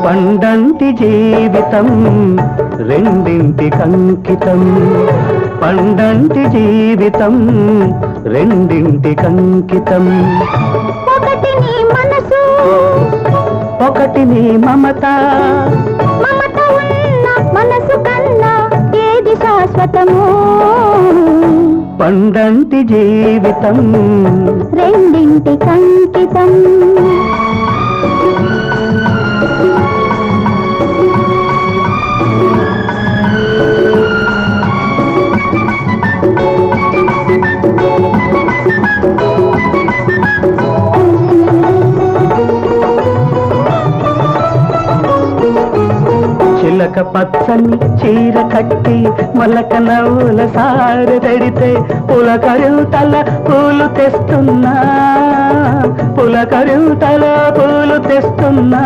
పండంటి జీవితం రెండింటికంకితం, పండంటి జీవితం రెండింటికంకితం. ఒకటి నీ మనసు, ఒకటి నీ మమత, మమత ఉన్న మనసు కన్నా ఏది శాశ్వతము? పండంటి జీవితం రెండింటికంకితం. చిలక పచ్చని చీర కట్టి మలక నవ్వుల సారె తడితే పులకరింతల పూలు తెస్తున్నా, పులకరింతల పూలు తెస్తున్నా.